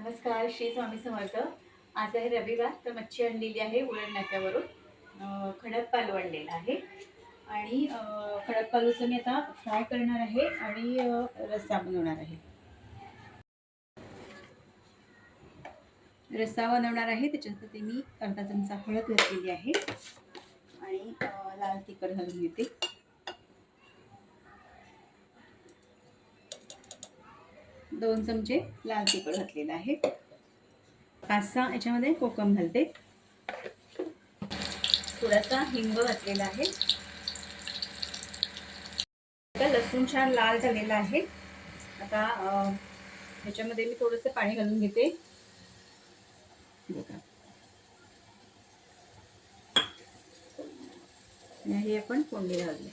नमस्कार, श्री स्वामी समर्थ. आज आहे रविवार, तर मच्छी आणलेली आहे उरण नाक्यावरून. खडकपालू आणलेला आहे आणि खडकपालूचं मी आता फ्राय करणार आहे आणि रस्सा बनवणार आहे. रस्सा बनवणार आहे त्याच्यासाठी मी अर्धा चमचा हळद घातलेली आहे आणि लाल तिखट घालून घेते. दोन चमचे लाल तिखट घातलेलं आहे. 5-6 याच्यामध्ये कोकम घालते. थोडासा हिंग घातलेला आहे. लसूण छान लाल झालेला आहे. आता ह्याच्यामध्ये मी थोडंसं पाणी घालून घेते. हे आपण फोडणी घालूया.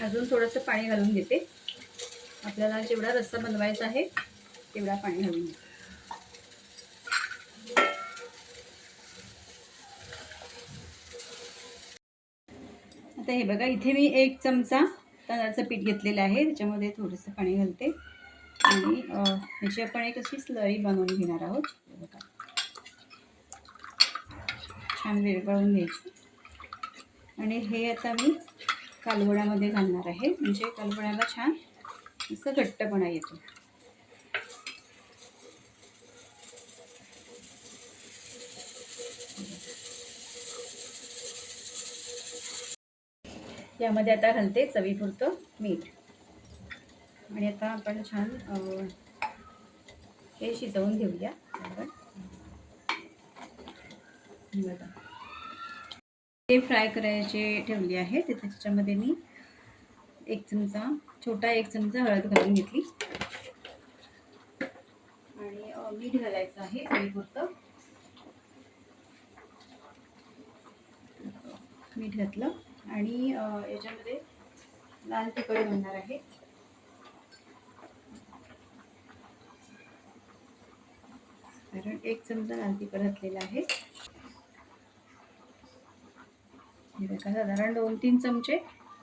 अजून थोडंसं पाणी घालून घेते. आपल्याला जेवढा रस्सा बनवायचा आहे तेवढा पाणी घालून घेते. आता हे बघा, इथे मी 1 चमचा तांदळाचं पीठ घेतलेलं आहे. त्याच्यामध्ये थोडंसं पाणी घालते आणि ह्याची आपण एक अशी स्लरी बनवून घेणार आहोत. छान विरघळून घ्यायची आणि हे आता मी कालवणामध्ये घालणार आहे. म्हणजे कालवणाला छान असं घट्टपणा येतो. यामध्ये आता घालते चवीपुरतं मीठ आणि आता आपण छान हे शिजवून घेऊया. ते फ्राय करायचे ठेवले आहे. त्याच्यामध्ये मी 1 चमचा हळद घालून घेतली आणि मीठ घालायचं आहे चवीपुरतं. मीठ घातलं आणि याच्यामध्ये लाल तिखट घालणार आहे. कारण 1 चमचा लाल तिखट घातलेला आहे. साधारण 2-3 चमचे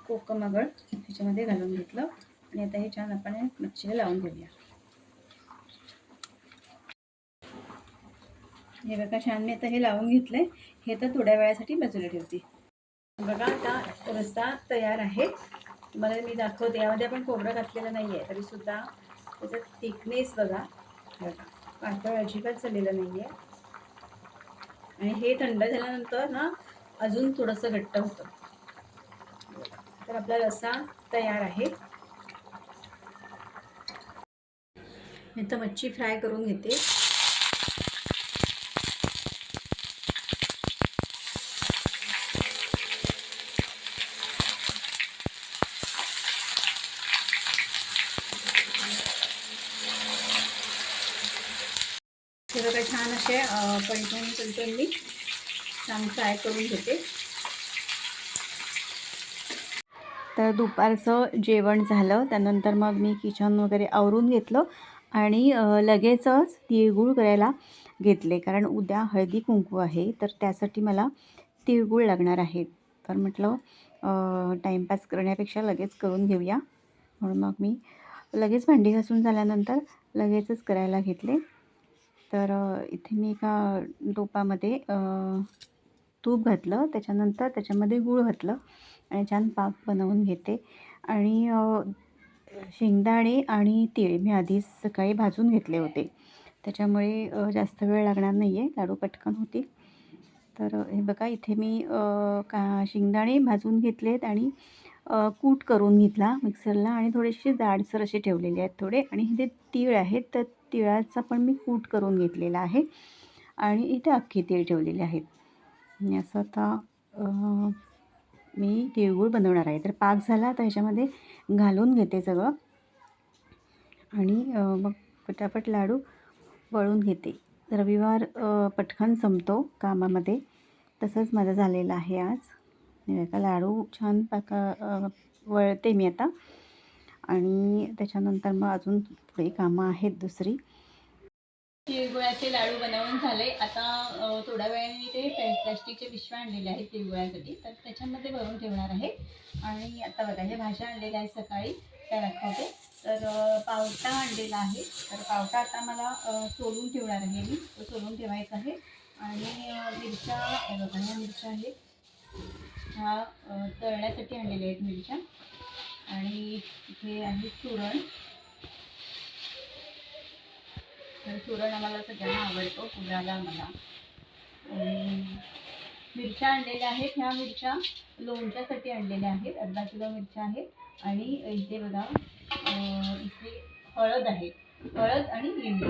कोकम आगळ त्याच्यामध्ये घालून घेतलं आणि आता हे छान आपण मच्छीला लावून घेऊया. हे बघा, छान मी आता हे लावून घेतलंय. हे तर थोड्या वेळासाठी बाजूला ठेवते. बघा, आता रस्सा तयार आहे. तुम्हाला मी दाखवते. यामध्ये आपण खोबरं घातलेलं नाही आहे, तरी सुद्धा त्याचा थिकनेस बघा. पातळ अजिबात झालेलं नाही आहे आणि हे थंड झाल्यानंतर ना अजून थोडंसं घट्ट होतं. तर आपला रस्सा तयार आहे. मी तर मच्छी फ्राय करून घेते. हे बघा, छान असे पलटून मी छान फ्राय करून घेते. तर दुपारचं जेवण झालं. त्यानंतर मग मी किचन वगैरे आवरून घेतलं आणि लगेचच तिळगुळ करायला घेतले. कारण उद्या हळदी कुंकू आहे, तर त्यासाठी मला तिळगुळ लागणार आहे. तर म्हटलं टाईमपास करण्यापेक्षा लगेच करून घेऊया, म्हणून मग मी लगेच भांडी घासून झाल्यानंतर लगेचच करायला घेतले. तर इथे मी एका टोपामध्ये तूप घातलं. त्याच्यानंतर त्याच्यामध्ये गूळ घातलं आणि छान पाक बनवून घेते. आणि शेंगदाणे आणि तीळ मी आधीच सकाळी भाजून घेतले होते. त्याच्यामुळे जास्त वेळ लागणार नाही आहे, लाडू पटकन होतील. तर हे बघा, इथे मी शेंगदाणे भाजून घेतलेत आणि कूट करून घेतला मिक्सरला आणि थोडेसे जाडसर असे ठेवलेले आहेत थोडे. आणि हे जे तीळ आहेत, तर तिळाचा पण मी कूट करून घेतलेला आहे आणि इथे अख्खे तीळ ठेवलेले आहेत. आणि असं आता मी तिळगुळ बनवणार आहे. तर पाक झाला, तर ह्याच्यामध्ये घालून घेते सगळं आणि मग पटापट लाडू वळून घेते. रविवार पटकन संपतो कामामध्ये, तसंच माझं झालेलं आहे आज. एका लाडू छान वळते मी आता आणि त्याच्यानंतर मग अजून पुढे कामं आहेत दुसरी. तिळगुळाचे लाडू बनवून झाले. आता थोड्या वेळाने मी ते प्लॅस्टिकचे पिशव्या आणलेले आहेत तिळगुळासाठी, तर त्याच्यामध्ये भरून ठेवणार आहे. आणि आता बघा हे भाज्या आणलेल्या आहेत सकाळी, त्या दाखवते. तर पावटा आणलेला आहे. तर पावटा आता मला सोलून ठेवणार आहे मी, तो सोलून ठेवायचा आहे. आणि मिरच्या बघा ह्या मिरच्या आहेत, ह्या तळण्यासाठी आणलेल्या आहेत मिरच्या. आणि इथे आहे सुरण. तर सुरण आम्हाला सगळ्यांना आवडतो, पुण्याला आम्हाला. आणि मिरच्या आणलेल्या आहेत. ह्या मिरच्या लोणच्यासाठी आणलेल्या आहेत, अर्धा किलो मिरच्या आहेत. आणि इथे बघा इथे हळद आहे, हळद आणि लिंबू.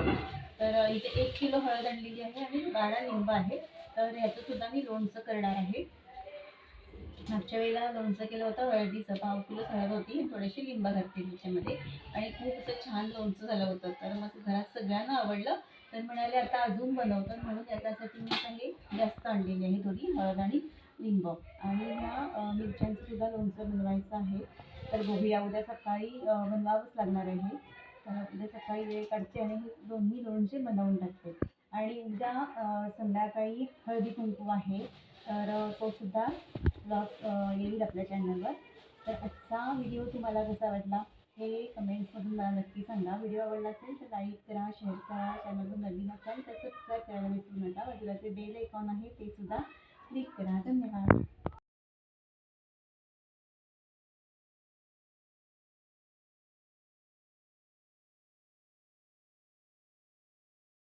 तर इथे 1 किलो हळद आणलेली आहे आणि गाढा लिंब आहे. तर ह्याचंसुद्धा मी लोणचं करणार आहे. मागच्या वेळेला लोणचं केलं होतं हळदीचं, 1/2 किलो हळद होती, थोडेसे लिंब घातले त्याच्यामध्ये आणि खूप असं छान लोणचं झालं होतं. तर मग घरात सगळ्यांना आवडलं. तर म्हणाले आता अजून बनवतात, म्हणून त्याच्यासाठी मी काही जास्त आणलेली आहे थोडी हळद आणि लिंब. आणि ह्या मिरच्यांचं सुद्धा लोणचं बनवायचं आहे. तर बघूया, उद्या सकाळी बनवावंच लागणार आहे. तर उद्या सकाळी वेळ काढते आणि हे दोन्ही लोणचे बनवून टाकते. आणि उद्या संध्याकाळी हळदी कुंकू आहे. तर तो सुद्धा ब्लॉग येईल आपल्या चॅनलवर. तर आजचा व्हिडिओ तुम्हाला कसा वाटला हे कमेंट्समधून मला नक्की सांगा. व्हिडिओ आवडला असेल तर लाईक करा, शेअर करा. चॅनलवर नवीन असाल तर सबस्क्राईब करायला विसरू नका. बाजूला जे बेल आयकॉन आहे ते सुद्धा क्लिक करा. धन्यवाद.